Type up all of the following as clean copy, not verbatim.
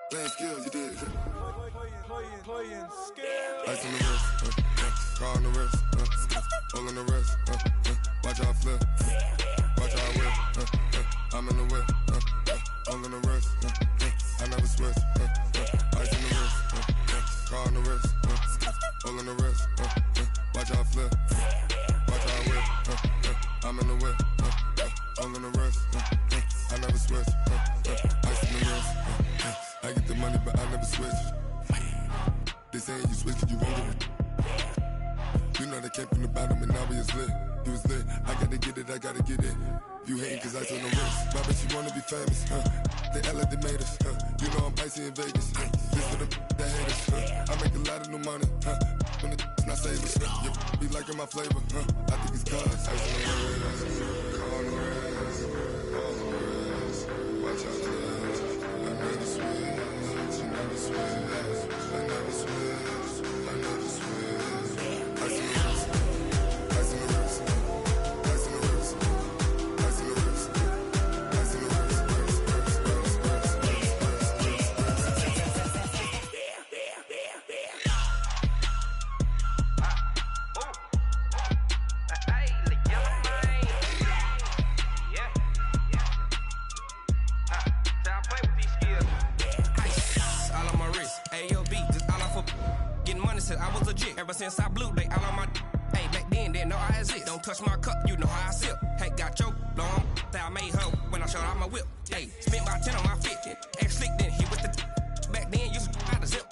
Playing skills, you did. Playing skills. Ice on the wrist, car on the wrist, all on the wrist, watch out flip, watch out whip, I'm in the whip, all on the wrist, I never switch, ice on the wrist, car on the wrist, all on the wrist, watch out flip, watch out whip, I'm in the whip, all on the wrist, I never switch, ice on the wrist, I get the money but I never switch. They saying you switch cause you won't get it. You know they came from the bottom and now we is lit. You was lit, I gotta get it, I gotta get it. You hating cause ice on the wrist. My bitch, you wanna be famous, They act like they made us, You know I'm icy in Vegas, This for the that hate us, I make a lot of new money, When it's not savers, You be liking my flavor, I think it's cause ice on the wrist, car on the wrist, all on the wrist. Watch out for this, I never switch, you never switch. I never switch, I never switch. Ice in the wrist, ice in the wrist, ice in the wrist, ice in the wrist, ice in the wrist, I was legit. Ever since I blew, they all on my hey, back then, didn't know I exist. Don't touch my cup, you know how I sip. Hey, got your long, that I made her when I showed out my whip. Hey, spent my 10 on my 50. Ex slick, then he with the back then, used to out the zip.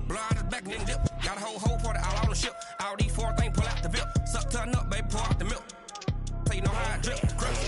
Blow out his back, then dip. Got a whole party all on the ship. All these four things, pull out the bip. Suck, turn up, baby, pour out the milk. So you know how I drip. Crush.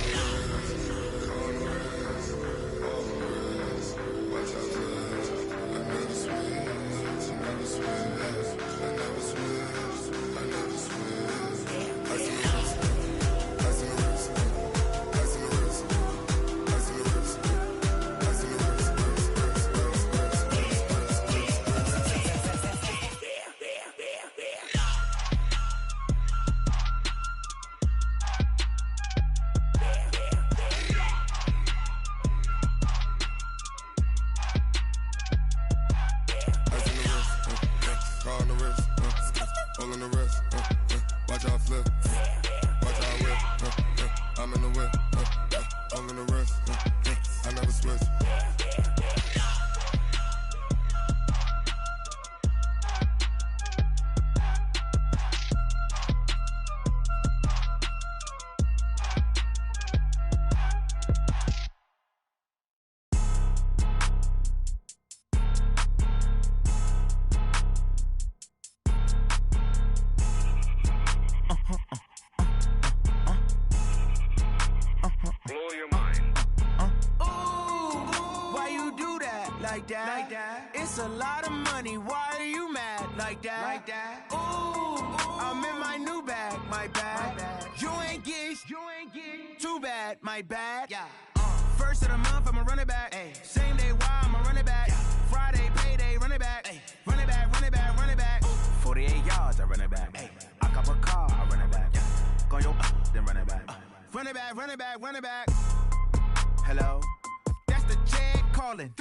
It's a lot of money, why are you mad like that? Ooh, I'm in my new bag, my bad. You ain't get too bad, my bad. First of the month, I'ma run it back. Same day, why I'ma run it back. Friday, payday, run it back. Run it back, run it back, run it back. 48 yards, I run it back. I cop a car, I run it back. Go your then run it back. Run it back, run it back, run it back. Hello? That's the jag calling.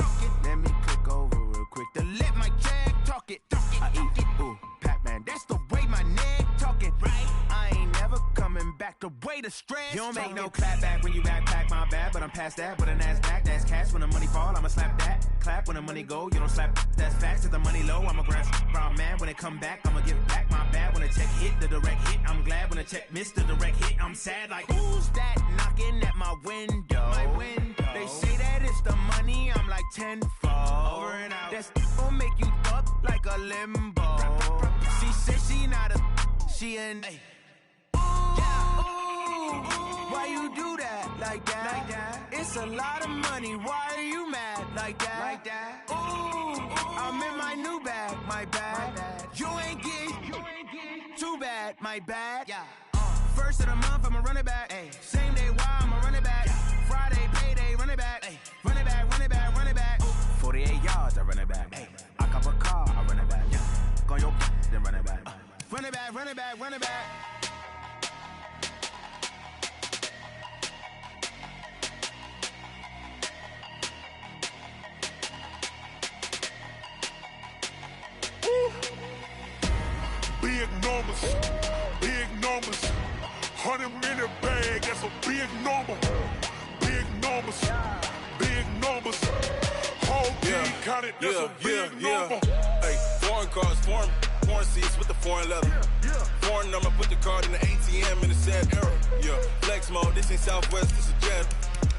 Let me click over real quick to let my jag talk it. I eat it, ooh, Pac-Man. That's the way my neck talking, right? I ain't never coming back the way the stress. You don't make no clap back when you backpack, my bad, but I'm past that. With an ass back, that's cash. When the money fall, I'ma slap that. Clap when the money go, you don't slap. That's facts. If the money low, I'ma grab brown man. When it come back, I'ma give back my bad. When the check hit, the direct hit. I'm glad when the check missed the direct hit. I'm sad like, who's that knocking at my window? My window. They say that it's the money, I'm like tenfold. Over and out. That's gon' make you up like a limbo. She said she not a, she an. Ooh, why you do that like that? It's a lot of money, why are you mad like that? Ooh, I'm in my new bag, my bad. You ain't get too bad, my bad. First of the month, I'ma run it back. Same day, why I'ma run it back. Friday, payday, run it back. Run it back, run it back, run it back. 48 yards, I run it back. I cop a car, I run it back. Go your then run it back. Run it back, run it back, run it back. Big numbers, big numbers. 100-minute bag, that's a big number. Big numbers, big numbers. Whole team counted, that's a big number. Hey, foreign cars, foreign seats with the foreign leather. Foreign number, put the card in the ATM in the sad era. Yeah, flex mode, this ain't Southwest, this is jet.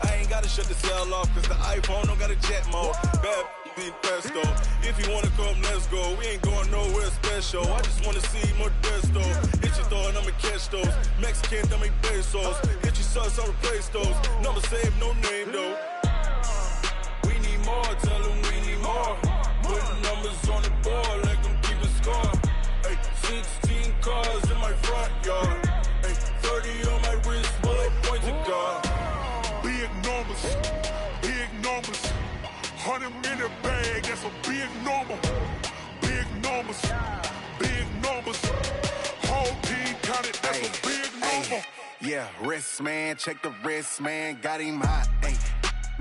I ain't gotta shut the cell off, cause the iPhone don't got a jet mode. Bad be presto. If you wanna come, let's go. We ain't going nowhere special. I just wanna see more desto. Hit your throw and I'ma catch those. Mexican, don't make pesos. Hit your sus, I'll replace those. Number save, no name though. We need more, tell them we need more. Putting numbers on the board, like them keep a score. Hey, 16 cars in my front yard. Hey, 30 on my wrist, bullet point to God. Big numbers, big numbers. 100-minute bag, that's a big number. Big numbers, big numbers. Whole team counted, that's a big number. Yeah, wrist, man, check the wrist, man. Got him hot, ayy.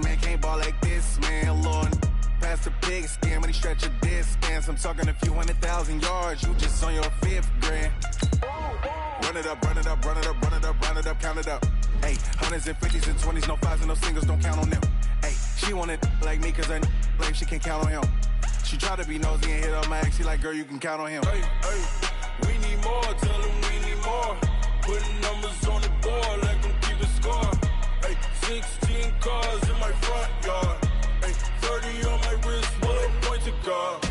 Man, can't ball like this, man. Lord, past the pig skin when he stretch a distance. I'm talking a few 100,000 yards, you just on your 5th grand. Run it up, run it up, run it up, run it up, run it up, count it up. Hey, 100s and 50s and 20s, no 5s and no singles, don't count on them. Hey, she wanted like me cause I like she can't count on him. She tried to be nosy and hit up my ex, she like, girl, you can count on him. Hey, we need more, tell them we need more. Putting numbers on the board, like them keep a score. Hey, 16 cars in my front yard. Hey, 30 on my wrist, bullet point to God.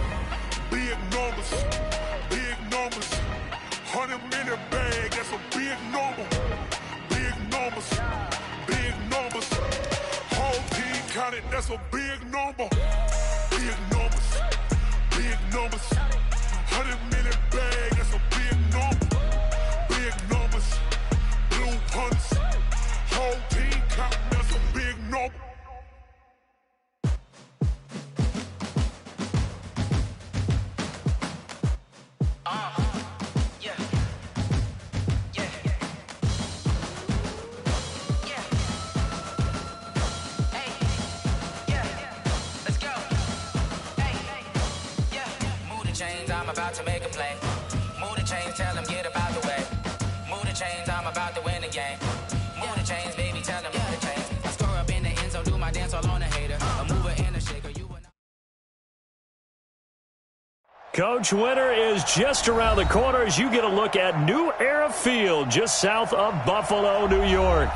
Big numbers, big numbers. 100-minute bag, that's a big number. Big numbers, big numbers. Whole team counted, that's a big number. Big numbers, big numbers. 100-minute bag, that's a big number. Big numbers, blue punts. Whole team counting, that's a big number. I'm about to make a play. Move the chains, tell them get about the way. Move the chains, I'm about to win the game. Move the chains, baby, tell them move the chains. I score up in the end zone, do my dance all on a hater. A mover and a shaker, you will not. Coach, winter is just around the corner as you get a look at New Era Field just south of Buffalo, New York.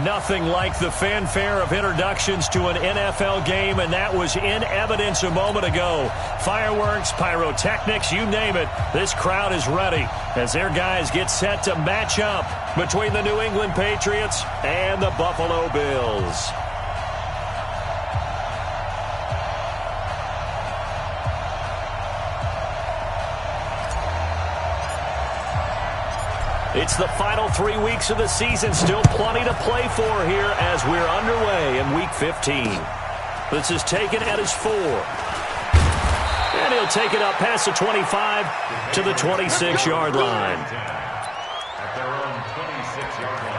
Nothing like the fanfare of introductions to an NFL game, and that was in evidence a moment ago. Fireworks, pyrotechnics, you name it. This crowd is ready as their guys get set to match up between the New England Patriots and the Buffalo Bills. It's the final 3 weeks of the season. Still plenty to play for here as we're underway in Week 15. This is taken at his 4. And he'll take it up past the 25 to the 26-yard line. At their own 26-yard line.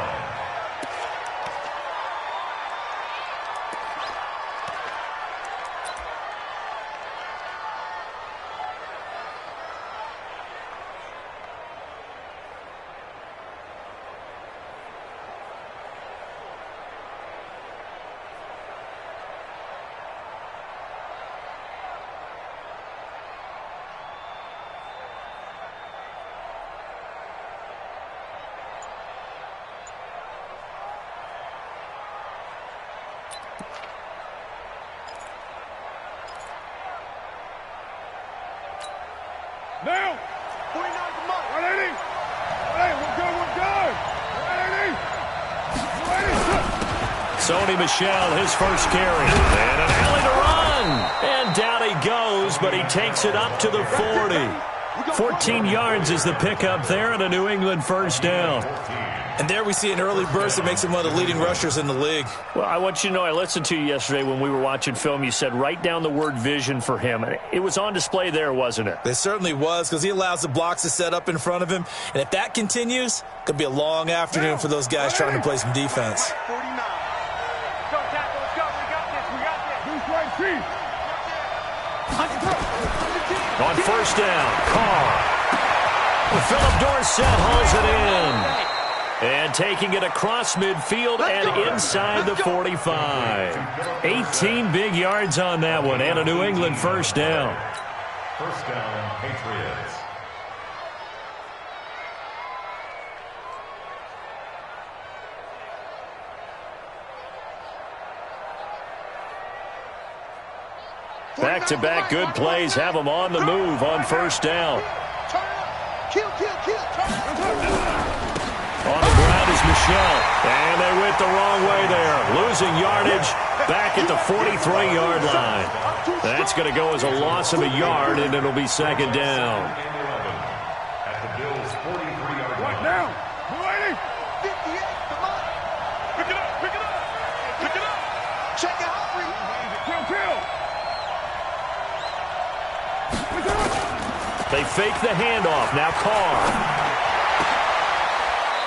Now! 49 to Mike. 180. Hey, we're good. 180. Sony Michel, his first carry. And an alley to run. And down he goes, but he takes it up to the 40. 14 yards is the pickup there and a New England first down. And there we see an early burst that makes him one of the leading rushers in the league. Well, I want you to know, I listened to you yesterday when we were watching film. You said write down the word vision for him. It was on display there, wasn't it? It certainly was, because he allows the blocks to set up in front of him. And if that continues, it could be a long afternoon for those guys trying to play some defense. 49. Go, tackle. Let's go. We got this. We got this. Who's right feet? On first down, Carr. Philip Dorsett hauls it in. And taking it across midfield and inside the 45. 18 big yards on that one, and a New England first down. First down, Patriots. Back-to-back good plays have them on the move on first down. On the ground is Michelle, and they went the wrong way there. Losing yardage back at the 43-yard line. That's going to go as a loss of a yard, and it'll be second down. At the Bills' 43-yard line. Down. 58. Come on. Pick it up. Pick it up. Pick it up. Check it out. They fake the handoff. Now Carr.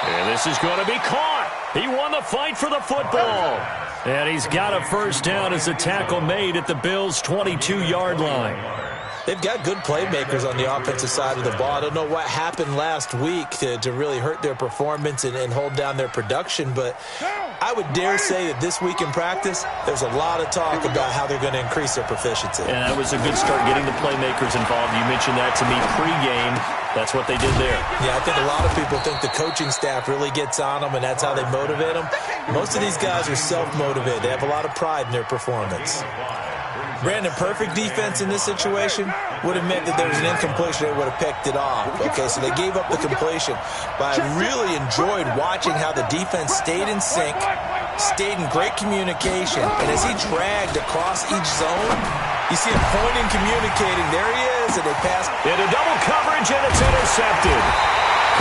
And this is going to be caught. He won the fight for the football. And he's got a first down as the tackle made at the Bills' 22-yard line. They've got good playmakers on the offensive side of the ball. I don't know what happened last week to really hurt their performance and hold down their production, but I would dare say that this week in practice, there's a lot of talk about how they're going to increase their proficiency. And that was a good start getting the playmakers involved. You mentioned that to me pregame. That's what they did there. Yeah, I think a lot of people think the coaching staff really gets on them, and that's how they motivate them. Most of these guys are self-motivated. They have a lot of pride in their performance. Brandon, perfect defense in this situation would have meant that there was an incompletion. They would have picked it off. Okay, so they gave up the completion. But I really enjoyed watching how the defense stayed in sync, stayed in great communication. And as he dragged across each zone, you see him pointing, communicating. There he is, and they pass. Into double coverage, and it's intercepted.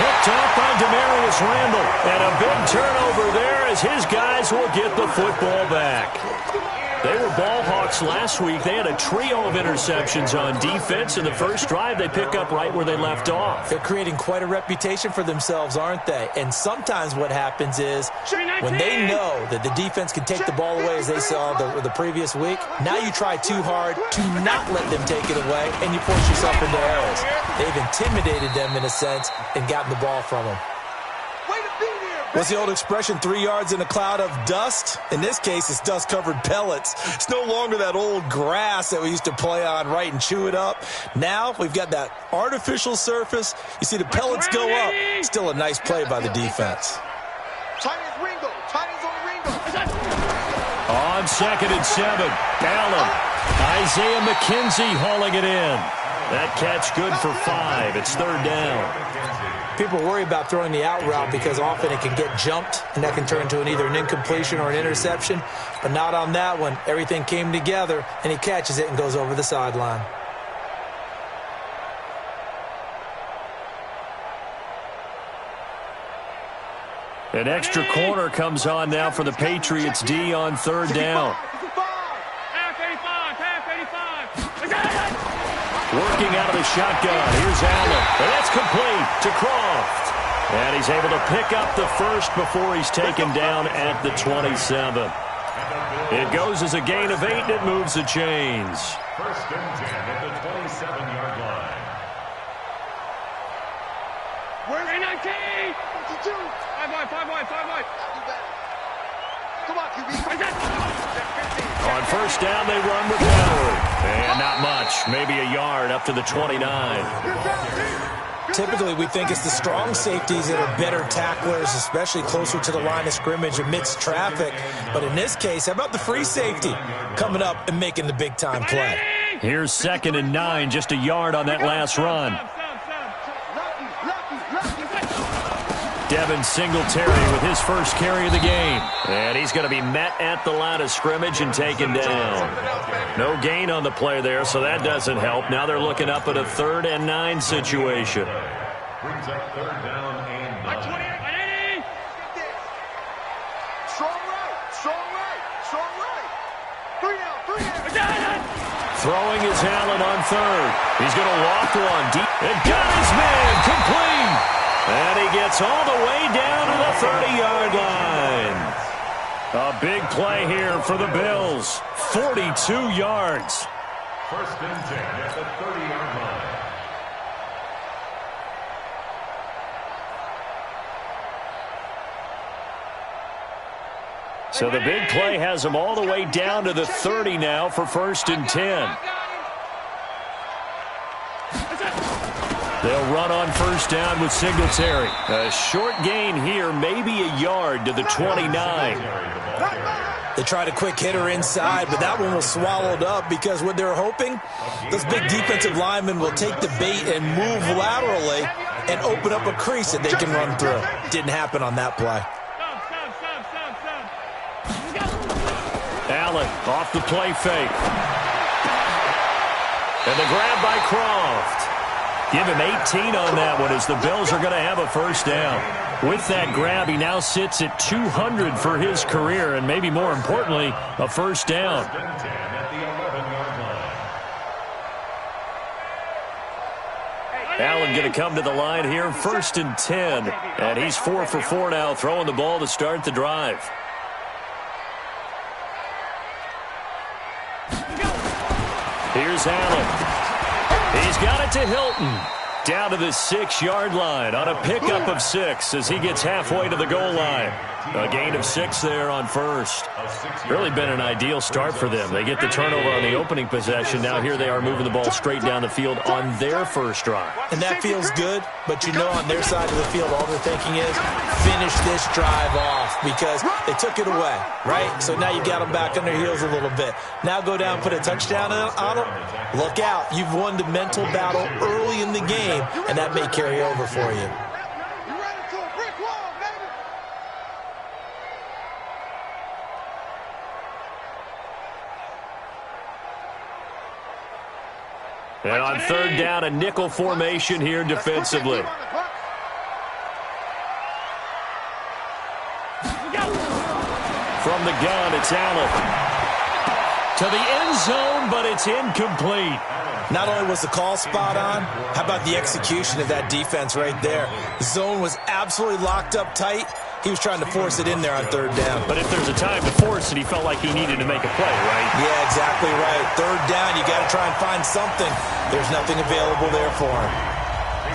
Picked off by Demarius Randall. And a big turnover there as his guys will get the football back. They were ball hawks last week. They had a trio of interceptions on defense. In the first drive, they pick up right where they left off. They're creating quite a reputation for themselves, aren't they? And sometimes what happens is when they know that the defense can take the ball away, as they saw the previous week, now you try too hard to not let them take it away, and you force yourself into errors. They've intimidated them in a sense and gotten the ball from them. What's the old expression, 3 yards in a cloud of dust? In this case, it's dust-covered pellets. It's no longer that old grass that we used to play on, right, and chew it up. Now we've got that artificial surface. You see the pellets go up. Still a nice play by the defense. On 2nd and 7, Allen. Isaiah McKenzie hauling it in. That catch good for 5. It's third down. People worry about throwing the out route because often it can get jumped, and that can turn into either an incompletion or an interception. But not on that one. Everything came together, and he catches it and goes over the sideline. An extra corner comes on now for the Patriots D on third down. Working out of the shotgun. Here's Allen. And that's complete to Croft. And he's able to pick up the first before he's taken down at the 27. It goes as a gain of 8, and it moves the chains. First and 10 at the 27-yard line. Where's 19? 52. 5 wide. Come on, QB. On first down, they run with Howard. And not much. Maybe a yard up to the 29. Typically, we think it's the strong safeties that are better tacklers, especially closer to the line of scrimmage amidst traffic. But in this case, how about the free safety coming up and making the big-time play? Here's 2nd and 9, just a yard on that last run. Devin Singletary with his first carry of the game. And he's going to be met at the line of scrimmage and taken down. No gain on the play there, so that doesn't help. Now they're looking up at a 3rd and 9 situation. Brings up 3rd down and 9. Strong right. 3 down. Throwing is Allen on 3rd. He's going to walk one deep. And got his man complete. And he gets all the way down to the 30-yard line. A big play here for the Bills. 42 yards. First and 10 at the 30-yard line. So the big play has them all the way down to the 30 now for 1st and 10. They'll run on 1st down with Singletary. A short gain here, maybe a yard to the 29. They tried a quick hitter inside, but that one was swallowed up because what they're hoping, those big defensive linemen will take the bait and move laterally and open up a crease that they can run through. Didn't happen on that play. Allen off the play fake. And the grab by Croft. Give him 18 on that one as the Bills are going to have a 1st down. With that grab, he now sits at 200 for his career, and maybe more importantly, a 1st down. Allen going to come to the line here, 1st and 10. And he's 4 for 4 now, throwing the ball to start the drive. Here's Allen. He's got it to Hilton. Down to the 6-yard line on a pickup of 6 as he gets halfway to the goal line. A gain of 6 there on 1st. Really been an ideal start for them. They get the turnover on the opening possession. Now here they are moving the ball straight down the field on their 1st drive. And that feels good, but you know on their side of the field all they're thinking is finish this drive off because they took it away, right? So now you got them back on their heels a little bit. Now go down and put a touchdown on them. Look out. You've won the mental battle early in the game, and that may carry over for you. And on 3rd down, a nickel formation here defensively. From the gun, it's Allen. To the end zone, but it's incomplete. Not only was the call spot on, how about the execution of that defense right there? The zone was absolutely locked up tight. He was trying to force it in there on 3rd down. But if there's a time to force it, he felt like he needed to make a play, right? Yeah, exactly right. 3rd down, you got to try and find something. There's nothing available there for him.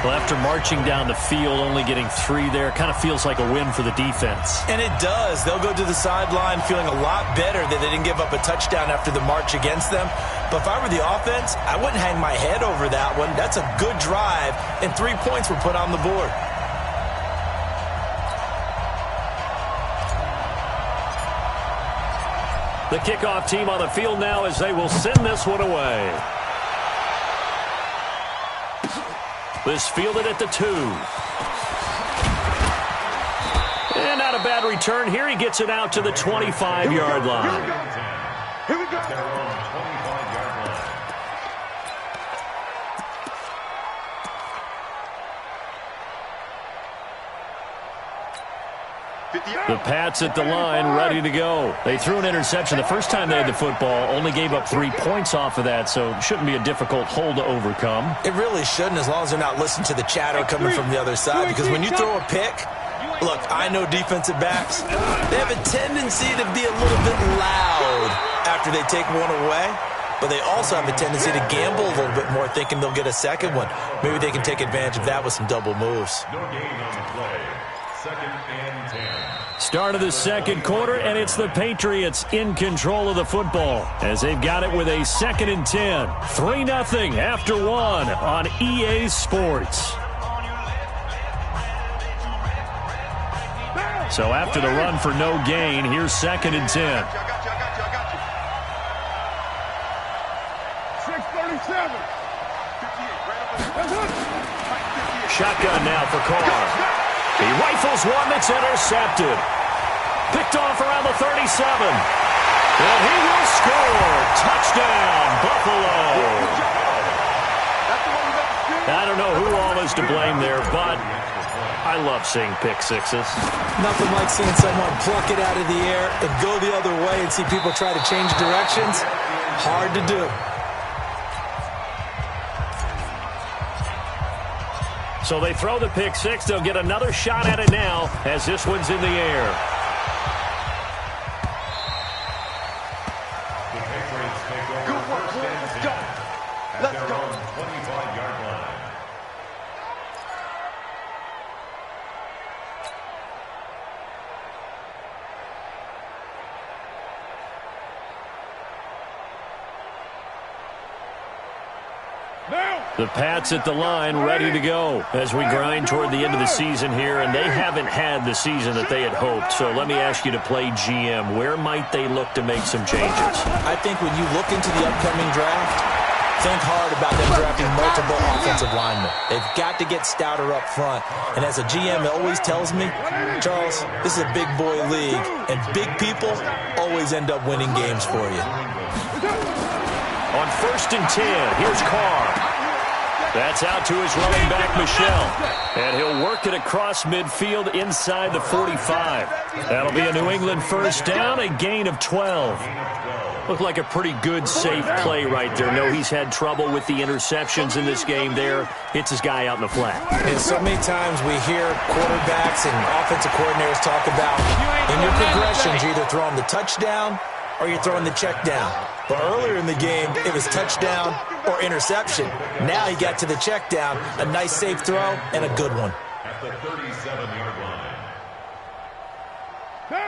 Well, after marching down the field, only getting 3 there, kind of feels like a win for the defense. And it does. They'll go to the sideline feeling a lot better that they didn't give up a touchdown after the march against them. But if I were the offense, I wouldn't hang my head over that one. That's a good drive, and 3 points were put on the board. The kickoff team on the field now as they will send this one away. This fielded at the 2. And not a bad return here. He gets it out to the 25-yard line. Here we go. The Pats at the line, ready to go. They threw an interception the first time they had the football, only gave up 3 points off of that, so it shouldn't be a difficult hole to overcome. It really shouldn't, as long as they're not listening to the chatter coming from the other side, because when you throw a pick, look, I know defensive backs, they have a tendency to be a little bit loud after they take one away, but they also have a tendency to gamble a little bit more, thinking they'll get a second one. Maybe they can take advantage of that with some double moves. No gain on the play. 2nd and 10. Start of the 2nd quarter, and it's the Patriots in control of the football as they've got it with a 2nd and 10. 3-0 after 1 on EA Sports. So after the run for no gain, here's 2nd and 10. 6:37. Shotgun now for Carr. He rifles one that's intercepted. Picked off around the 37. And he will score. Touchdown, Buffalo. I don't know who all is to blame there, but I love seeing pick sixes. Nothing like seeing someone pluck it out of the air and go the other way and see people try to change directions. Hard to do. So they throw the pick six. They'll get another shot at it now as this one's in the air. The Patriots take over first and 10 at their own 25-yard line. The Pats at the line, ready to go as we grind toward the end of the season here, and they haven't had the season that they had hoped. So let me ask you to play GM. Where might they look to make some changes? I think when you look into the upcoming draft, think hard about them drafting multiple offensive linemen. They've got to get stouter up front. And as a GM always tells me, Charles, this is a big boy league, and big people always end up winning games for you. On 1st and 10, here's Carr. That's out to his running back, Michel. And he'll work it across midfield inside the 45. That'll be a New England first down, a gain of 12. Looked like a pretty good, safe play right there. No, he's had trouble with the interceptions in this game there. Hits his guy out in the flat. And so many times we hear quarterbacks and offensive coordinators talk about in your progressions, you're either throwing the touchdown or you're throwing the check down. But earlier in the game, it was touchdown or interception. Now he got to the check down, a nice safe throw, and a good one. At the 37-yard line.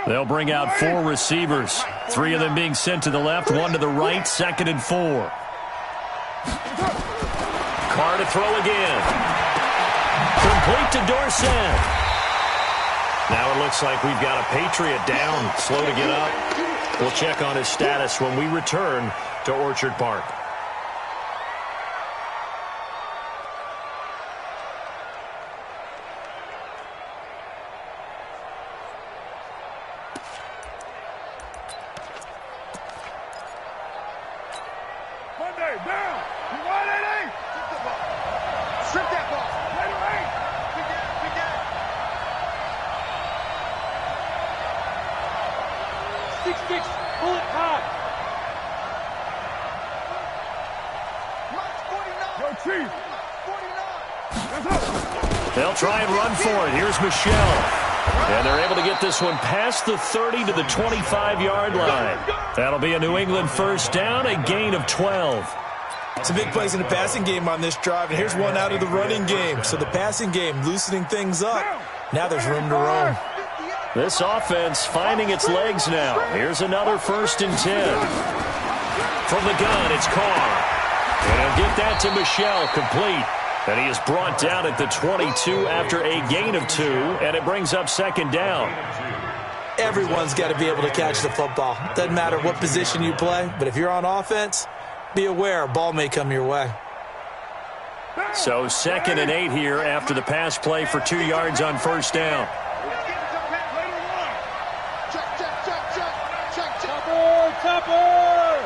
They'll bring out 4 receivers. 3 of them being sent to the left, 1 to the right, 2nd and 4. Carr to throw again. Complete to Dorsett. Now it looks like we've got a Patriot down, slow to get up. We'll check on his status when we return to Orchard Park. Monday, down. You want it, eh? Strip that ball. Ready, right? Big down. 6-6, pull it high. Yo, Chief. 49. They'll try and run for it. Here's Michel. And they're able to get this one past the 30 to the 25-yard line. That'll be a New England first down, a gain of 12. Some big plays in the passing game on this drive, and here's one out of the running game. So the passing game loosening things up. Now there's room to roam. This offense finding its legs now. Here's another 1st and 10. From the gun, it's Carr. And he'll get that to Michel, complete. And he is brought down at the 22 after a gain of 2, and it brings up 2nd down. Everyone's got to be able to catch the football. Doesn't matter what position you play, but if you're on offense, be aware a ball may come your way. So 2nd and 8 here after the pass play for 2 yards on 1st down. Topper!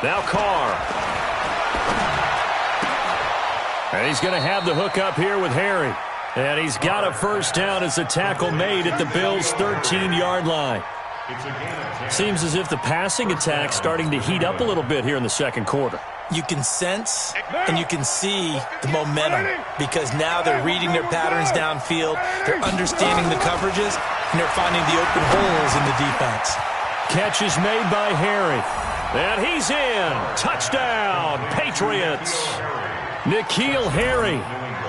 Now Carr. And he's going to have the hook up here with Harry. And he's got a first down as the tackle made at the Bills' 13-yard line. Seems as if the passing attack's starting to heat up a little bit here in the 2nd quarter. You can sense and you can see the momentum because now they're reading their patterns downfield, they're understanding the coverages, and they're finding the open holes in the defense. Catch is made by Harry. And he's in. Touchdown, Patriots. N'Keal Harry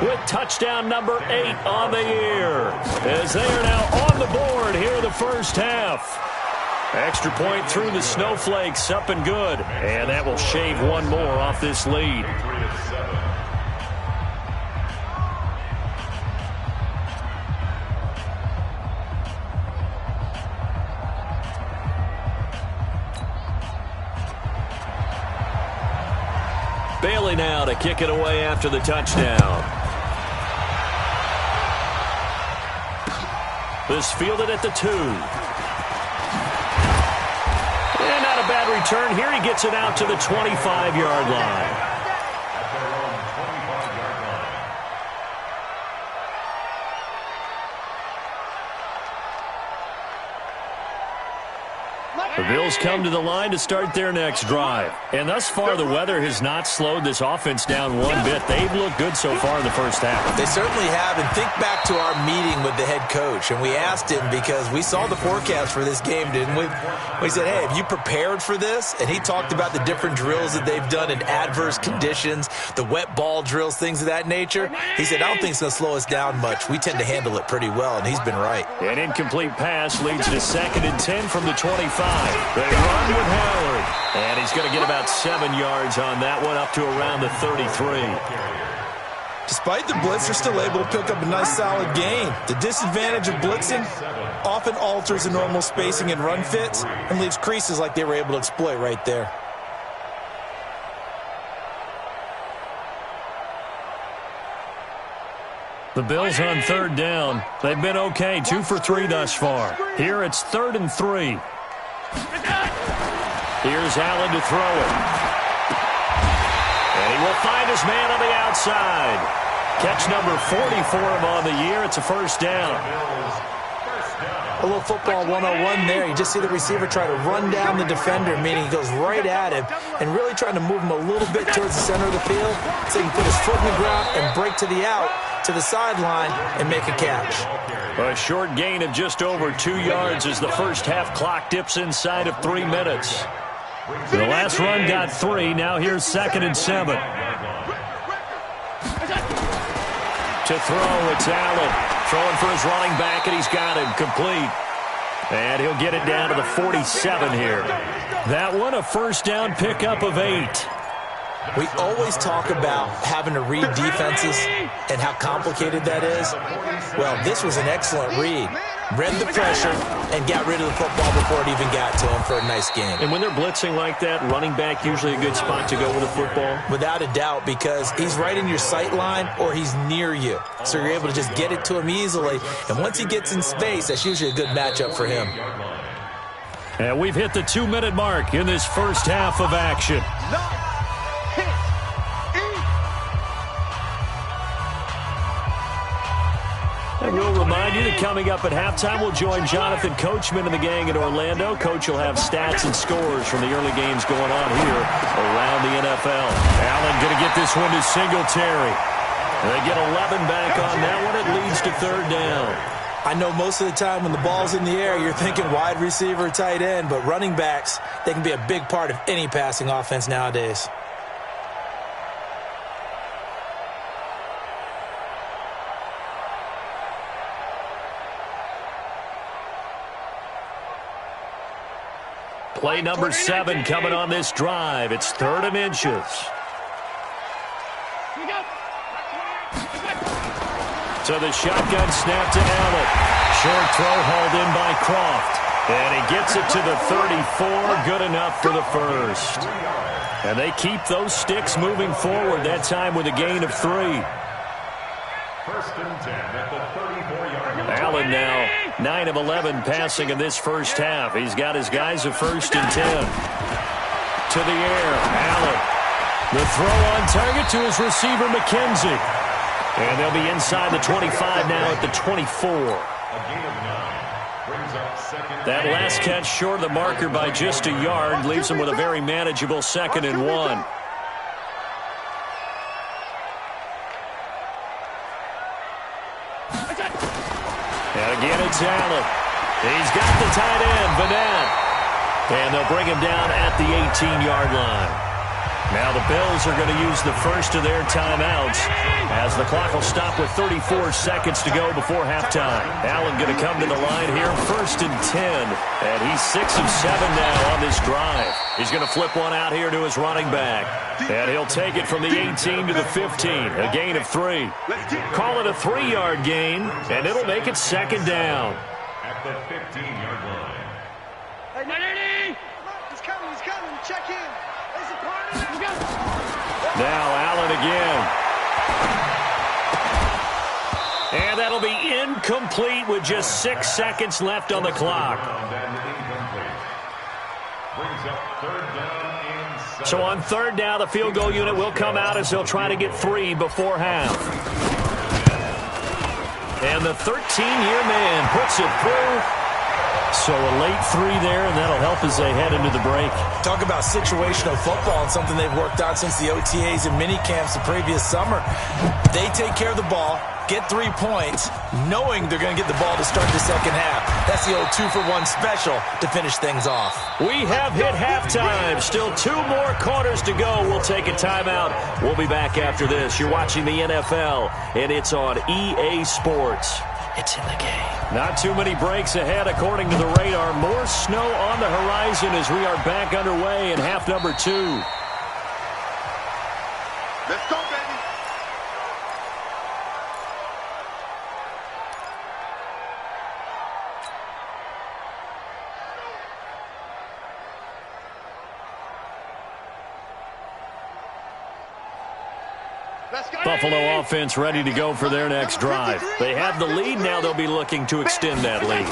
with touchdown number 8 on the year as they are now on the board here in the first half. Extra point through the snowflakes, up and good. And that will shave one more off this lead. Bailey now to kick it away after the touchdown. This fielded at the 2. And not a bad return here. He gets it out to the 25-yard line. The Bills come to the line to start their next drive. And thus far, the weather has not slowed this offense down one bit. They've looked good so far in the first half. They certainly have. And think back to our meeting with the head coach. And we asked him, because we saw the forecast for this game, didn't we? We said, hey, have you prepared for this? And he talked about the different drills that they've done in adverse conditions, the wet ball drills, things of that nature. He said, I don't think it's going to slow us down much. We tend to handle it pretty well, and he's been right. An incomplete pass leads to 2nd and 10 from the 25. They run with Howard, and he's going to get about 7 yards on that one, up to around the 33. Despite the blitz, they're still able to pick up a nice solid gain. The disadvantage of blitzing often alters the normal spacing and run fits and leaves creases like they were able to exploit right there. The Bills on 3rd down. They've been okay, 2 for 3 thus far. Here it's 3rd and 3. Here's Allen to throw it. And he will find his man on the outside. Catch number 40 for him on the year. It's a first down. A little football 101 there. You just see the receiver try to run down the defender, meaning he goes right at him and really trying to move him a little bit towards the center of the field so he can put his foot in the ground and break to the out, to the sideline, and make a catch. A short gain of just over 2 yards as the first half clock dips inside of 3 minutes. The last run got 3. Now here's 2nd and 7. To throw, it's Allen. Throwing for his running back, and he's got him complete. And he'll get it down to the 47 here. That one, a first down pickup of 8. We always talk about having to read defenses and how complicated that is. Well, this was an excellent read. Read the pressure and got rid of the football before it even got to him for a nice game. And when they're blitzing like that, running back usually a good spot to go with the football? Without a doubt, because he's right in your sight line or he's near you. So you're able to just get it to him easily. And once he gets in space, that's usually a good matchup for him. And we've hit the 2-minute mark in this first half of action. And we'll remind you that coming up at halftime, we'll join Jonathan Coachman and the gang in Orlando. Coach will have stats and scores from the early games going on here around the NFL. Allen going to get this one to Singletary. They get 11 back on that one. It leads to 3rd down. I know most of the time when the ball's in the air, you're thinking wide receiver, tight end, but running backs, they can be a big part of any passing offense nowadays. Play number 7 coming on this drive. It's 3rd and inches. So the shotgun snap to Allen. Short throw hauled in by Croft. And he gets it to the 34. Good enough for the first. And they keep those sticks moving forward, that time with a gain of 3. 1st and 10 at the 34-yard line. Allen now 9 of 11 passing in this first half. He's got his guys a 1st and 10. To the air, Allen. The throw on target to his receiver, McKenzie. And they'll be inside the 25 now at the 24. A gain of 9 brings up 2nd. That last catch short of the marker by just a yard leaves them with a very manageable 2nd and 1. And again, it's Allen. He's got the tight end, Vanette. And they'll bring him down at the 18-yard line. Now the Bills are going to use the first of their timeouts as the clock will stop with 34 seconds to go before halftime. Allen going to come to the line here, 1st and 10. And he's 6 of 7 now on this drive. He's going to flip one out here to his running back. And he'll take it from the 18 to the 15, a gain of 3. Call it a 3-yard gain, and it'll make it 2nd down. At the 15-yard line. He's coming, check in. Now Allen again. And that'll be incomplete with just 6 seconds left on the clock. So on 3rd down, the field goal unit will come out as they'll try to get 3 before half. And the 13-year man puts it through. So a late 3 there, and that'll help as they head into the break. Talk about situational football and something they've worked on since the OTAs and mini camps the previous summer. They take care of the ball, get 3 points, knowing they're going to get the ball to start the second half. That's the old 2-for-1 special to finish things off. We have hit halftime. Still 2 more quarters to go. We'll take a timeout. We'll be back after this. You're watching the NFL, and it's on EA Sports. It's in the game. Not too many breaks ahead according to the radar. More snow on the horizon as we are back underway in half number 2. Let's go, baby. Buffalo offense ready to go for their next drive. They have the lead. Now they'll be looking to extend that lead.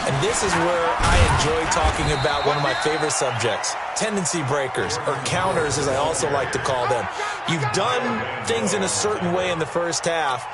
And this is where I enjoy talking about one of my favorite subjects, tendency breakers, or counters as I also like to call them. You've done things in a certain way in the first half,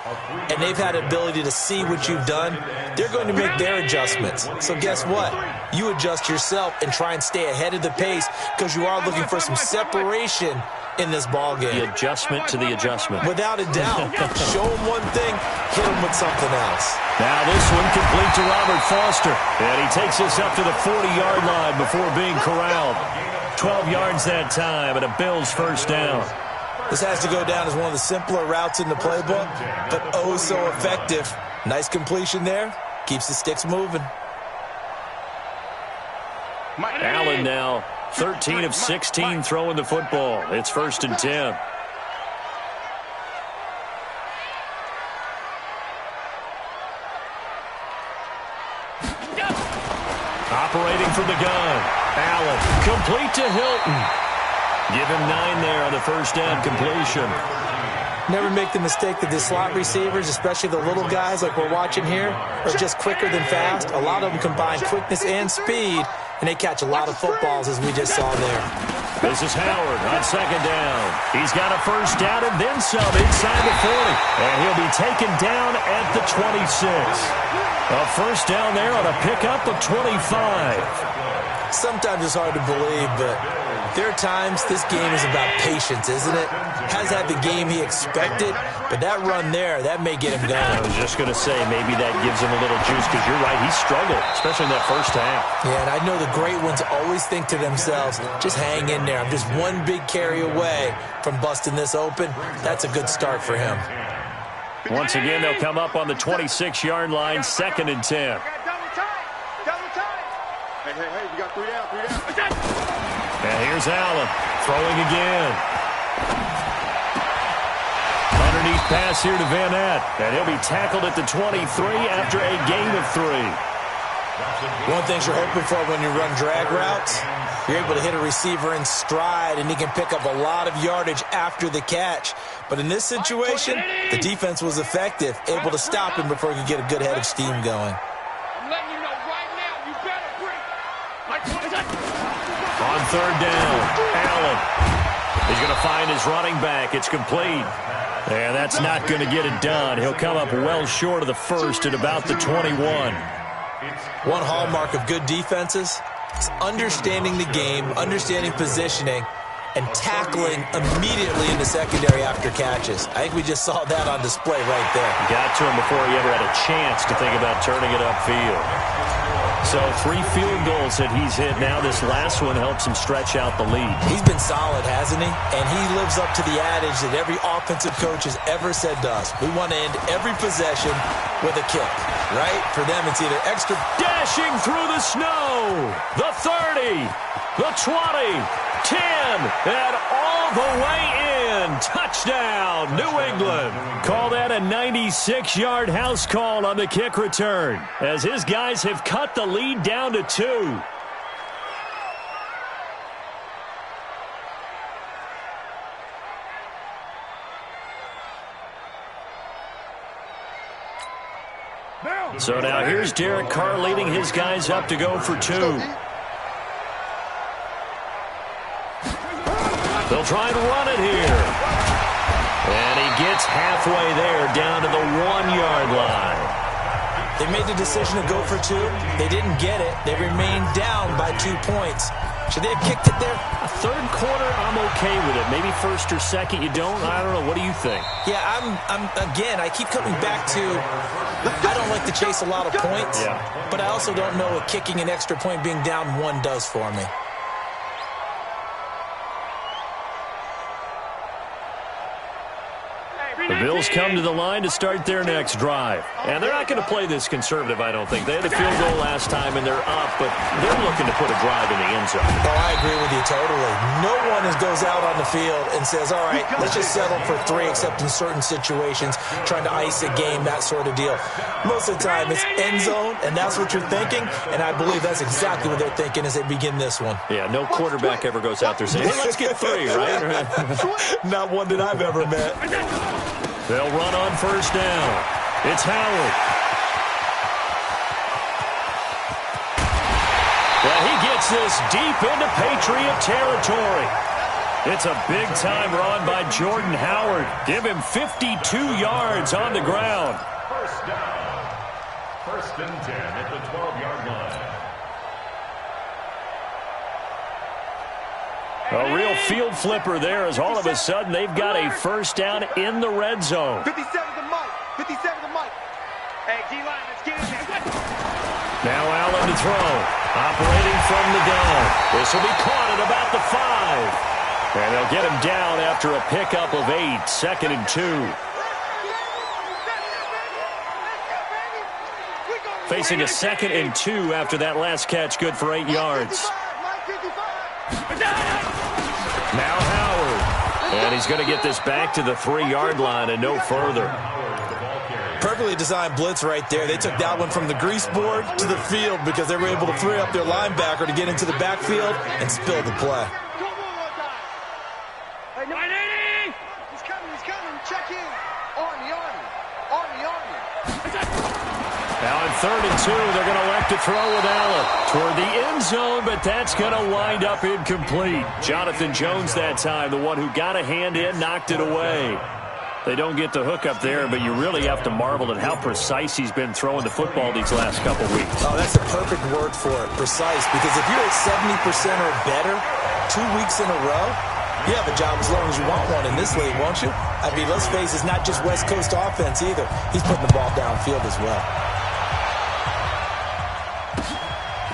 and they've had ability to see what you've done. They're going to make their adjustments. So guess what? You adjust yourself and try and stay ahead of the pace because you are looking for some separation in this ball game. The adjustment to the adjustment. Without a doubt. Show them one thing, hit them with something else. Now this one complete to Robert Foster. And he takes us up to the 40-yard line before being corralled. 12 yards that time and a Bills first down. This has to go down as one of the simpler routes in the playbook, but oh so effective. Nice completion there. Keeps the sticks moving. Allen now 13 of 16 throwing the football. It's 1st and 10. Operating from the gun. Allen complete to Hilton. Give him 9 there on the first down completion. Never make the mistake that the slot receivers, especially the little guys like we're watching here, are just quicker than fast. A lot of them combine quickness and speed, and they catch a lot of footballs as we just saw there. This is Howard on 2nd down. He's got a first down and then some inside the 40. And he'll be taken down at the 26. A first down there on a pickup of 25. Sometimes it's hard to believe, but there are times this game is about patience, isn't it? Has had the game he expected, but that run there, that may get him going. I was just going to say, maybe that gives him a little juice, because you're right, he struggled, especially in that first half. Yeah, and I know the great ones always think to themselves, just hang in there. I'm just one big carry away from busting this open. That's a good start for him. Once again, they'll come up on the 26-yard line, 2nd and 10. Hey, we got 3 down. And here's Allen throwing again. Underneath pass here to Van Ness. And he'll be tackled at the 23 after a gain of 3. One thing you're hoping for when you run drag routes, you're able to hit a receiver in stride, and he can pick up a lot of yardage after the catch. But in this situation, the defense was effective, able to stop him before he could get a good head of steam going. I'm letting you know right now, you better bring. On 3rd down, Allen. He's going to find his running back. It's complete. And that's not going to get it done. He'll come up well short of the first at about the 21. One hallmark of good defenses is understanding the game, understanding positioning, and tackling immediately in the secondary after catches. I think we just saw that on display right there. Got to him before he ever had a chance to think about turning it upfield. So 3 field goals that he's hit now. This last one helps him stretch out the lead. He's been solid, hasn't he? And he lives up to the adage that every offensive coach has ever said to us. We want to end every possession with a kick, right? For them, it's either extra. Dashing through the snow. The 30, the 20, 10, and all the way in. Touchdown, New England. Call that a 96-yard house call on the kick return, as his guys have cut the lead down to 2. So now here's Derek Carr leading his guys up to go for 2. They'll try and run it here. And he gets halfway there, down to the 1-yard line. They made the decision to go for 2. They didn't get it. They remained down by 2 points. Should they have kicked it there? A third quarter, I'm okay with it. Maybe first or second, you don't. I don't know. What do you think? Yeah, again, I keep coming back to, I don't like to chase a lot of points, but I also don't know what kicking an extra point being down 1 does for me. The Bills come to the line to start their next drive. And they're not going to play this conservative, I don't think. They had a field goal last time, and they're up, but they're looking to put a drive in the end zone. Oh, I agree with you totally. No one goes out on the field and says, all right, let's just settle for 3, except in certain situations, trying to ice a game, that sort of deal. Most of the time, it's end zone, and that's what you're thinking, and I believe that's exactly what they're thinking as they begin this one. Yeah, no quarterback ever goes out there saying, hey, let's get 3, right? Not one that I've ever met. They'll run on first down. It's Howard. Well, he gets this deep into Patriot territory. It's a big-time run by Jordan Howard. Give him 52 yards on the ground. First down. 1st and 10 at the 12-yard line. A real field flipper there as all of a sudden they've got a first down in the red zone. 57 to Mike. 57 to Mike. Hey, D-line, let's get in there. Now Allen to throw. Operating from the gun. This will be caught at about the 5. And they'll get him down after a pickup of 8. 2nd and 2. Facing a 2nd and 2 after that last catch, good for 8 yards. Now Howard. And he's going to get this back to the 3-yard line and no further. Perfectly designed blitz right there. They took that one from the grease board to the field because they were able to free up their linebacker to get into the backfield and spill the play. He's coming. Check in. Army. Now on 3rd and 2, they're going to elect to throw with Allen toward the end zone, but that's going to wind up incomplete. Jonathan Jones that time, the one who got a hand in, knocked it away. They don't get the hook up there, but you really have to marvel at how precise he's been throwing the football these last couple weeks. Oh, that's a perfect word for it, precise, because if you're at 70% or better 2 weeks in a row, you have a job as long as you want one in this league, won't you? I mean, let's face it, it's not just West Coast offense either. He's putting the ball downfield as well.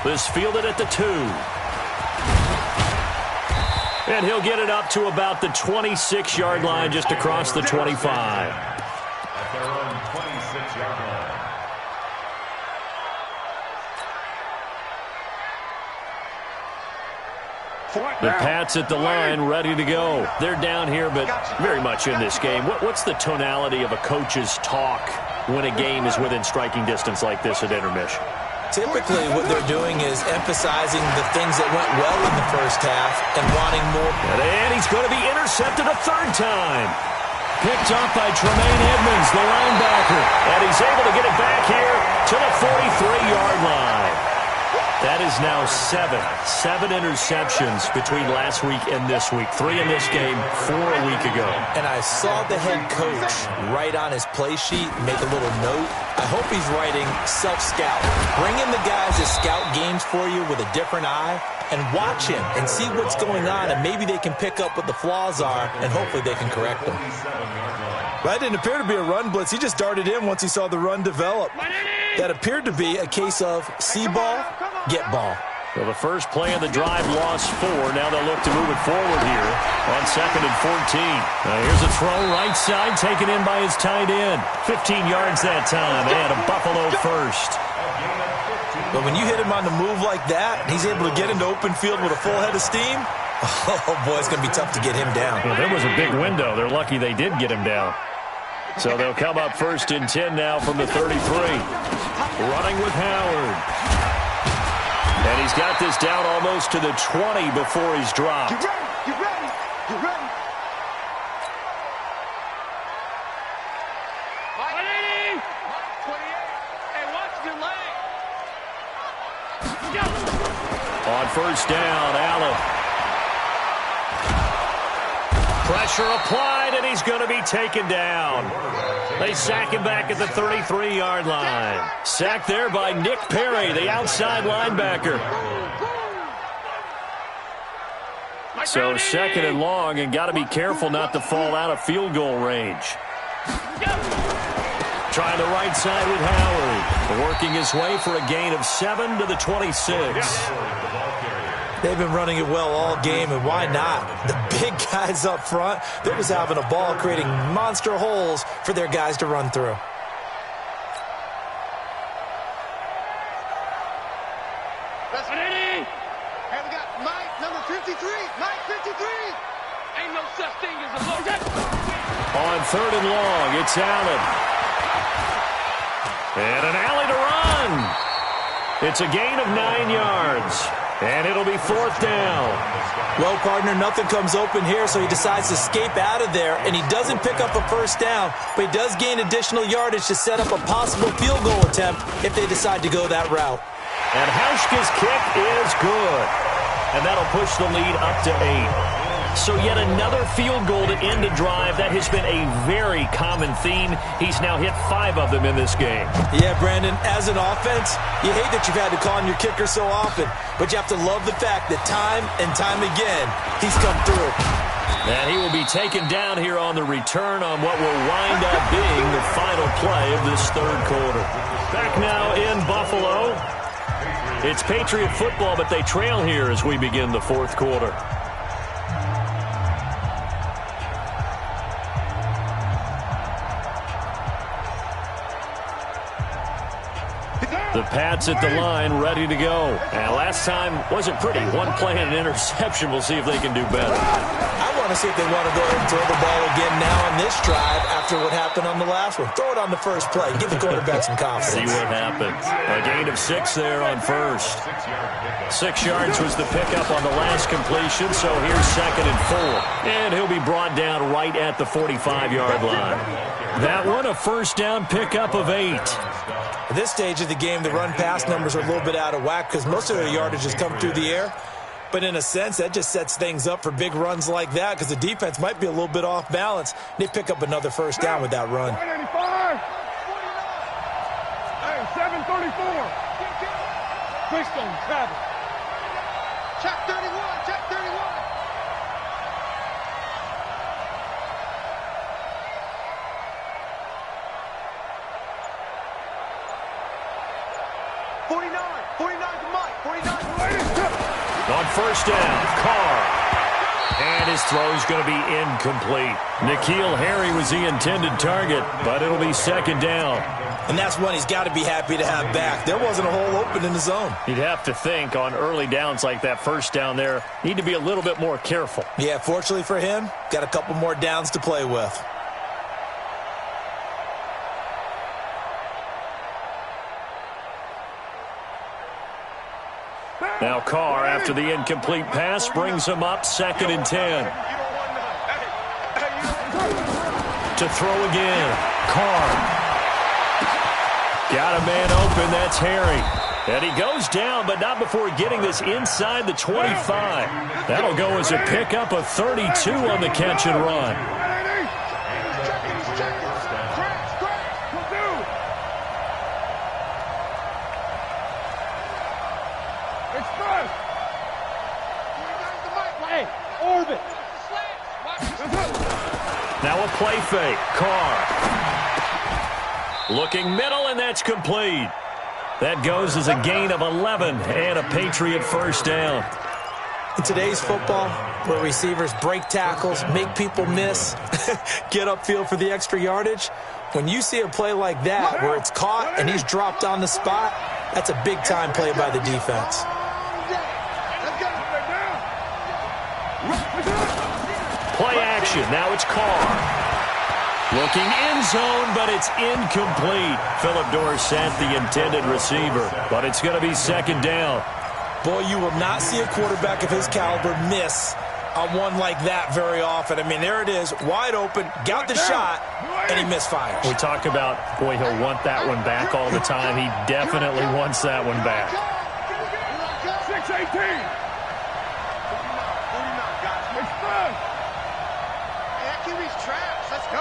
This fielded at the 2. And he'll get it up to about the 26-yard line, just across the 25. At their own 26-yard line. The Pats at the line, ready to go. They're down here, but very much in this game. What's the tonality of a coach's talk when a game is within striking distance like this at intermission? Typically, what they're doing is emphasizing the things that went well in the first half and wanting more. And he's going to be intercepted a 3rd time. Picked up by Tremaine Edmonds, the linebacker. And he's able to get it back here to the 43-yard line. That is now 7 interceptions between last week and this week. 3 in this game, 4 a week ago. And I saw the head coach write on his play sheet, make a little note. I hope he's writing self-scout. Bring in the guys that scout games for you with a different eye and watch him and see what's going on, and maybe they can pick up what the flaws are, and hopefully they can correct them. That didn't appear to be a run blitz. He just darted in once he saw the run develop. That appered to be a case of see ball, get ball. Well, the first play of the drive lost 4. Now they'll look to move it forward here on 2nd and 14. Now here's a throw right side taken in by his tight end. 15 yards that time, and a Buffalo first. But when you hit him on the move like that, he's able to get into open field with a full head of steam. Oh, boy, it's going to be tough to get him down. Well, there was a big window. They're lucky they did get him down. So they'll come up 1st and 10 now from the 33. Running with Howard. And he's got this down almost to the 20 before he's dropped. Get ready. Mike, 28. Hey, watch your leg. On first down, Allen. Pressure applied, and he's going to be taken down. They sack him back at the 33-yard line. Sacked there by Nick Perry, the outside linebacker. So second and long, and got to be careful not to fall out of field goal range. Trying the right side with Howard. Working his way for a gain of 7 to the 26. They've been running it well all game, and why not? The big guys up front, they're just having a ball, creating monster holes for their guys to run through. That's ready. And we got Mike, number 53. Mike, 53. Ain't no such thing as a low. On third and long, it's Allen. And an alley to run. It's a gain of 9 yards. And it'll be fourth down. Well, partner, nothing comes open here, so he decides to escape out of there, and he doesn't pick up a first down, but he does gain additional yardage to set up a possible field goal attempt if they decide to go that route. And Hauschka's kick is good. And that'll push the lead up to 8. So yet another field goal to end a drive. That has been a very common theme. He's now hit 5 of them in this game. Yeah, Brandon, as an offense, you hate that you've had to call on your kicker so often, but you have to love the fact that time and time again, he's come through. And he will be taken down here on the return on what will wind up being the final play of this third quarter. Back now in Buffalo. It's Patriot football, but they trail here as we begin the fourth quarter. The Pats at the line, ready to go. And last time wasn't pretty. One play and an interception. We'll see if they can do better. I want to see if they want to go ahead and throw the ball again now on this drive after what happened on the last one. Throw it on the first play. Give the quarterback some confidence. See what happens. A gain of 6 there on first. 6 yards was the pickup on the last completion, so here's second and 4. And he'll be brought down right at the 45-yard line. That one, a first down pickup of 8. At this stage of the game, the run-pass numbers are a little bit out of whack because most of their yardage has come through the air. But in a sense, that just sets things up for big runs like that because the defense might be a little bit off balance. They pick up another first down with that run. 185. Hey, 734. Quickstone, Travis. Check 31, check 31. On first down, Carr. And his throw's going to be incomplete. N'Keal Harry was the intended target, but it'll be second down. And that's one he's got to be happy to have back. There wasn't a hole open in the zone. You'd have to think on early downs like that first down there, need to be a little bit more careful. Yeah, fortunately for him, got a couple more downs to play with. Now Carr, after the incomplete pass, brings him up second and 10. To throw again. Carr. Got a man open. That's Harry. And he goes down, but not before getting this inside the 25. That'll go as a pickup of 32 on the catch and run. Now a play fake. Carr. Looking middle, and that's complete. That goes as a gain of 11 and a Patriot first down. In today's football, where receivers break tackles, make people miss, get upfield for the extra yardage, when you see a play like that where it's caught and he's dropped on the spot, that's a big-time play by the defense. Play action. Now it's Carr. Looking in zone, but it's incomplete. Phillip Dorsett, the intended receiver, but it's going to be second down. Boy, you will not see a quarterback of his caliber miss on one like that very often. I mean, there it is, wide open, got the shot, and he misfires. We talk about, boy, he'll want that one back all the time. He definitely wants that one back. 6-18. That QB's trash. Let's go.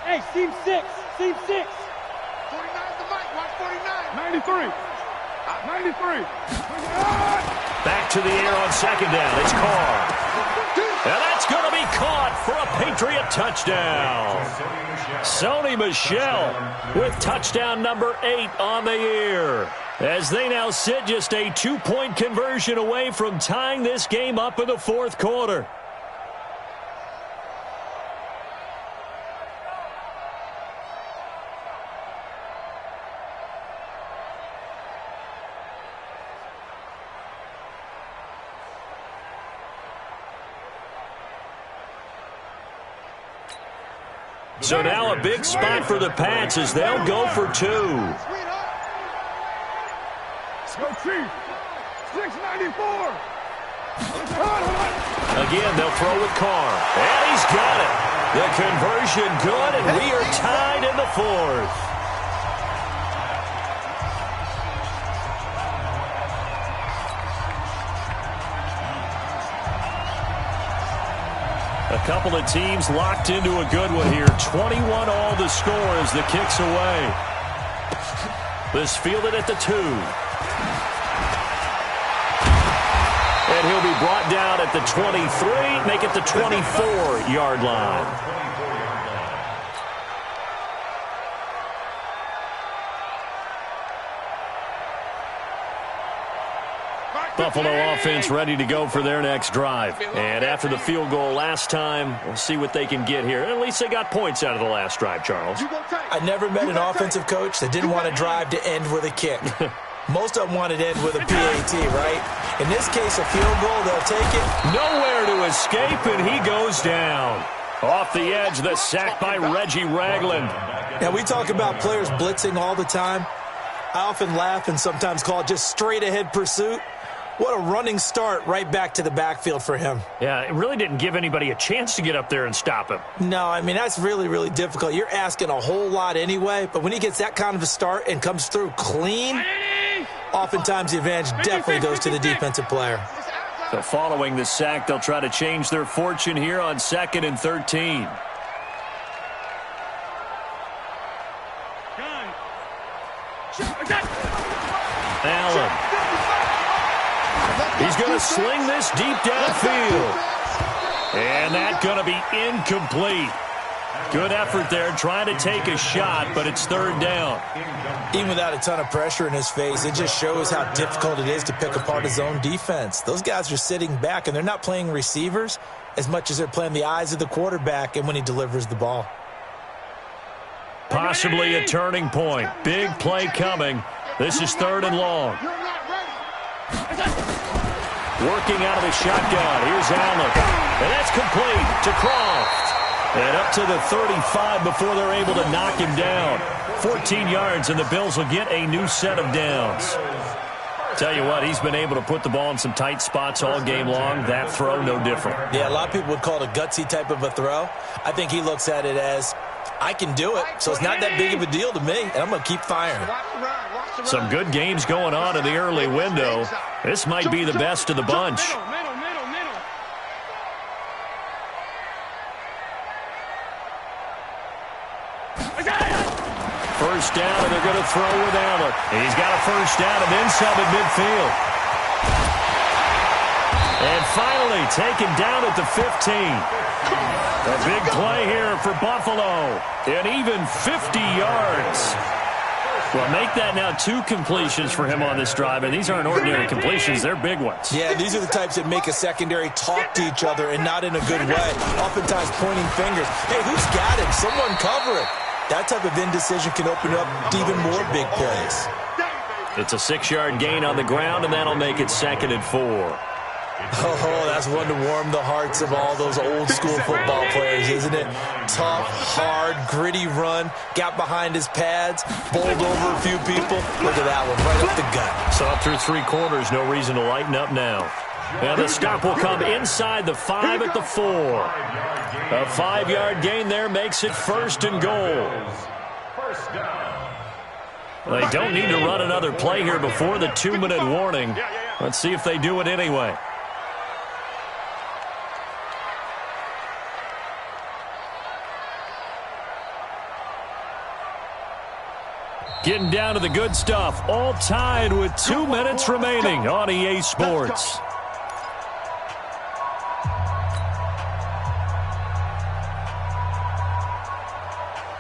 Hey, seam 6. Seam 6. 49 the mic. Watch 49. 93. 93. Back to the air on second down. It's Carr. And that's going to be caught for a Patriot touchdown. Sony Michel with touchdown number 8 on the year, as they now sit just a 2-point conversion away from tying this game up in the fourth quarter. So now a big spot for the Pats as they'll go for 2. Go Chief. 694. Again, they'll throw with Carr. And he's got it. The conversion good, and we are tied in the fourth. A couple of teams locked into a good one here. 21 all the score as the kick's away. This fielded at the 2. And he'll be brought down at the 23, make it the 24-yard line. Buffalo offense ready to go for their next drive. And after the field goal last time, we'll see what they can get here. At least they got points out of the last drive, Charles. I never met an offensive coach that didn't want to drive to end with a kick. Most of them wanted to end with a PAT, right? In this case, a field goal, they'll take it. Nowhere to escape, and he goes down. Off the edge, the sack by Reggie Ragland. Now, we talk about players blitzing all the time. I often laugh and sometimes call it just straight-ahead pursuit. What a running start right back to the backfield for him. Yeah, it really didn't give anybody a chance to get up there and stop him. No, I mean, that's really, really difficult. You're asking a whole lot anyway, but when he gets that kind of a start and comes through clean, oftentimes the advantage definitely goes to the defensive player. So following the sack, they'll try to change their fortune here on 2nd and 13. Allen. He's going to sling this deep downfield. And that's going to be incomplete. Good effort there, trying to take a shot, but it's 3rd down. Even without a ton of pressure in his face, it just shows how difficult it is to pick apart his own defense. Those guys are sitting back, and they're not playing receivers as much as they're playing the eyes of the quarterback and when he delivers the ball. Possibly a turning point. Big play coming. This is 3rd and long. Working out of the shotgun. Here's Allen. And that's complete to Croft. And up to the 35 before they're able to knock him down. 14 yards, and the Bills will get a new set of downs. Tell you what, he's been able to put the ball in some tight spots all game long. That throw, no different. Yeah, a lot of people would call it a gutsy type of a throw. I think he looks at it as, I can do it, so it's not that big of a deal to me, and I'm going to keep firing. Some good games going on in the early window. This might be the best of the bunch. First down, and they're going to throw with Allen. He's got a first down and then some at midfield. And finally taken down at the 15. A big play here for Buffalo. An even 50 yards. Well, make that now 2 completions for him on this drive, and these aren't ordinary completions. They're big ones. Yeah, these are the types that make a secondary talk to each other and not in a good way. Oftentimes pointing fingers. Hey, who's got him? Someone cover it. That type of indecision can open up to even more big plays. It's a 6-yard gain on the ground, and that'll make it 2nd and 4. Oh, that's one to warm the hearts of all those old-school football players, isn't it? Tough, hard, gritty run, got behind his pads, bowled over a few people. Look at that one, right up the gut. So up through 3 quarters, no reason to lighten up now. And the stop will come inside the 5 at the 4. A 5-yard gain there makes it 1st and goal. Well, they don't need to run another play here before the 2-minute warning. Let's see if they do it anyway. Getting down to the good stuff. All tied with 2 minutes remaining on EA Sports.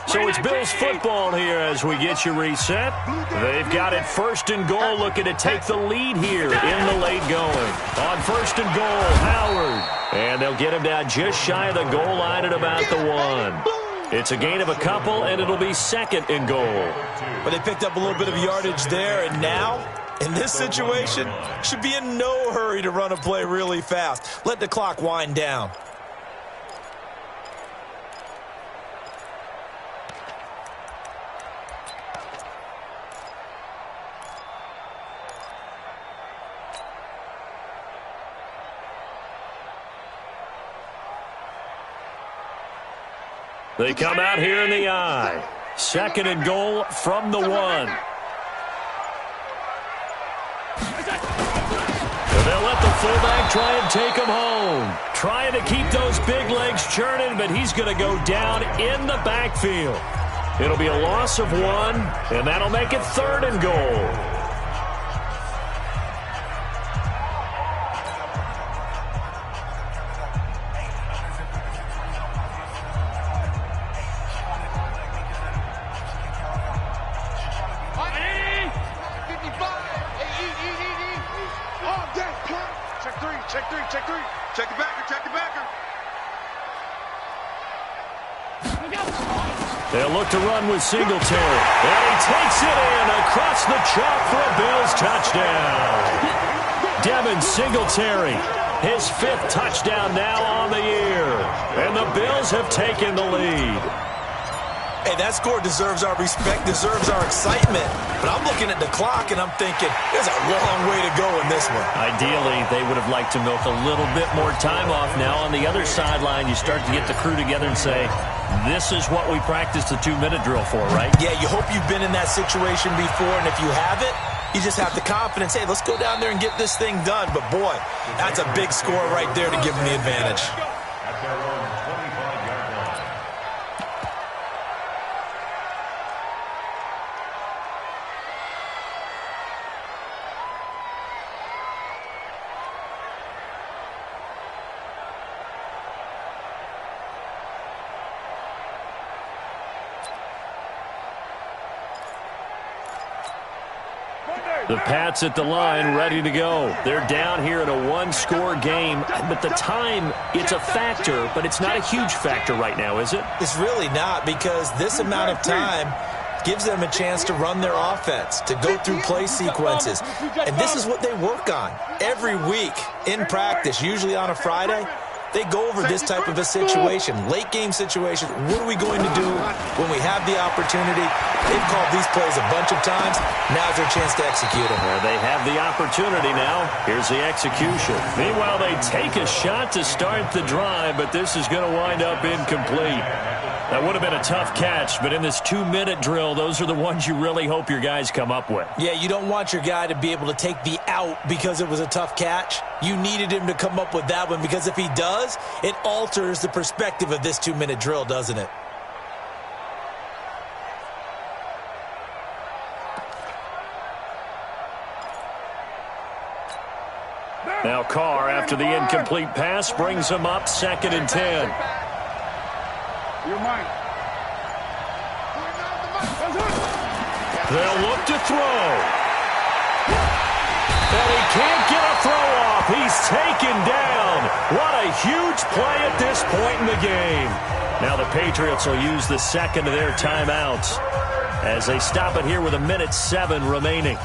So it's Bills football here as we get you reset. They've got it 1st and goal, looking to take the lead here in the late going. On 1st and goal, Howard. And they'll get him down just shy of the goal line at about the 1. It's a gain of a couple, and it'll be 2nd and goal. But they picked up a little bit of yardage there, and now, in this situation, should be in no hurry to run a play really fast. Let the clock wind down. They come out here in the I. 2nd and goal from the 1. And they'll let the fullback try and take him home. Trying to keep those big legs churning, but he's going to go down in the backfield. It'll be a loss of 1, and that'll make it 3rd and goal. They'll look to run with Singletary. And he takes it in across the chalk for a Bills touchdown. Devin Singletary, his 5th touchdown now on the year. And the Bills have taken the lead. Hey, that score deserves our respect, deserves our excitement. But I'm looking at the clock, and I'm thinking, there's a long way to go in this one. Ideally, they would have liked to milk a little bit more time off. Now on the other sideline, you start to get the crew together and say, this is what we practiced the 2-minute drill for, right? Yeah, you hope you've been in that situation before, and if you haven't, you just have the confidence, hey, let's go down there and get this thing done. But, boy, that's a big score right there to give them the advantage. The Pats at the line, ready to go. They're down here in a 1-score game, but the time, it's a factor, but it's not a huge factor right now, is it? It's really not, because this amount of time gives them a chance to run their offense, to go through play sequences. And this is what they work on every week in practice, usually on a Friday. They go over this type of a situation, late game situation. What are we going to do when we have the opportunity? They've called these plays a bunch of times. Now's their chance to execute them. Well, they have the opportunity now. Here's the execution. Meanwhile, they take a shot to start the drive, but this is going to wind up incomplete. That would have been a tough catch, but in this 2-minute drill, those are the ones you really hope your guys come up with. Yeah, you don't want your guy to be able to take the out because it was a tough catch. You needed him to come up with that one, because if he does, it alters the perspective of this 2-minute drill, doesn't it? Now Carr, after the incomplete pass, brings him up 2nd and 10. You're mine. They'll look to throw. And he can't get a throw off. He's taken down. What a huge play at this point in the game. Now the Patriots will use the 2nd of their timeouts as they stop it here with 1:07 remaining.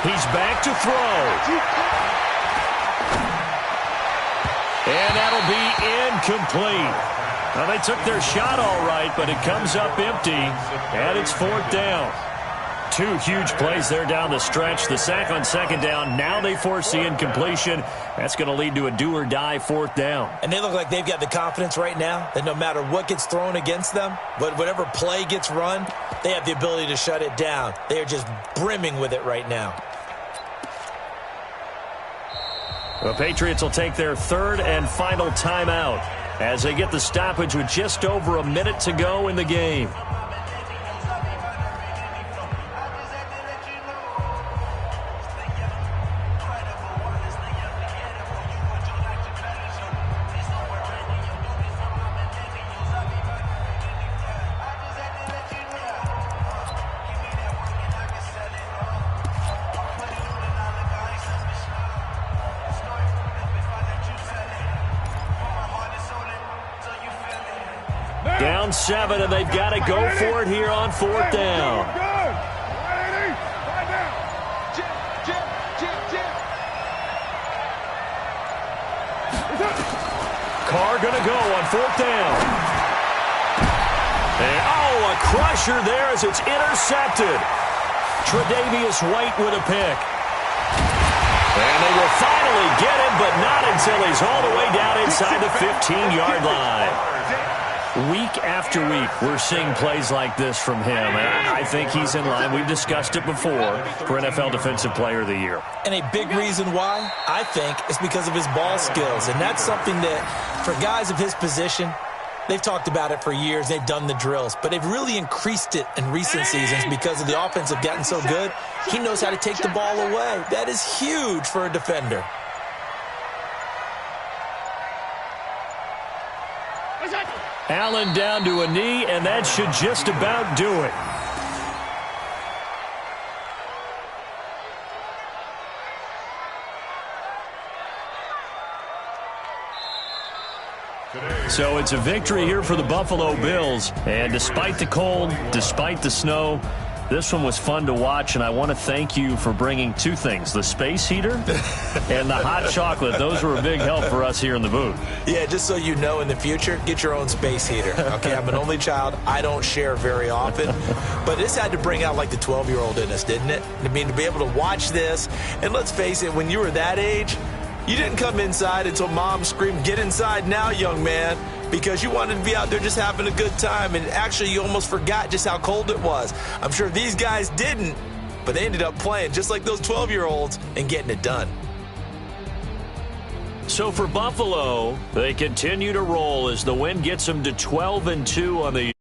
He's back to throw. And that'll be incomplete. Now, they took their shot all right, but it comes up empty, and it's 4th down. two huge plays there down the stretch. The sack on second down. Now they force the incompletion. That's going to lead to a do-or-die fourth down. And they look like they've got the confidence right now that no matter what gets thrown against them, whatever play gets run, they have the ability to shut it down. They are just brimming with it right now. The Patriots will take their third and final timeout as they get the stoppage with just over a minute to go in the game. Down 7, and they've got to go for it here on fourth down. Carr going to go on fourth down. And, a crusher there as it's intercepted. Tre'Davious White with a pick. And they will finally get him, but not until he's all the way down inside the 15-yard line. Week after week, we're seeing plays like this from him. And I think he's in line. We've discussed it before for NFL Defensive Player of the Year. And a big reason why, I think, is because of his ball skills. And that's something that, for guys of his position, they've talked about it for years. They've done the drills. But they've really increased it in recent seasons because of the offense have gotten so good. He knows how to take the ball away. That is huge for a defender. Allen down to a knee, and that should just about do it. So it's a victory here for the Buffalo Bills. And despite the cold, despite the snow, this one was fun to watch, and I want to thank you for bringing two things, the space heater and the hot chocolate. Those were a big help for us here in the booth. Yeah, just so you know, in the future, get your own space heater. Okay, I'm an only child. I don't share very often. But this had to bring out, like, the 12-year-old in us, didn't it? I mean, to be able to watch this, and let's face it, when you were that age, you didn't come inside until Mom screamed, "Get inside now, young man," because you wanted to be out there just having a good time, and actually you almost forgot just how cold it was. I'm sure these guys didn't, but they ended up playing just like those 12-year-olds and getting it done. So for Buffalo, they continue to roll as the win gets them to 12-2 on the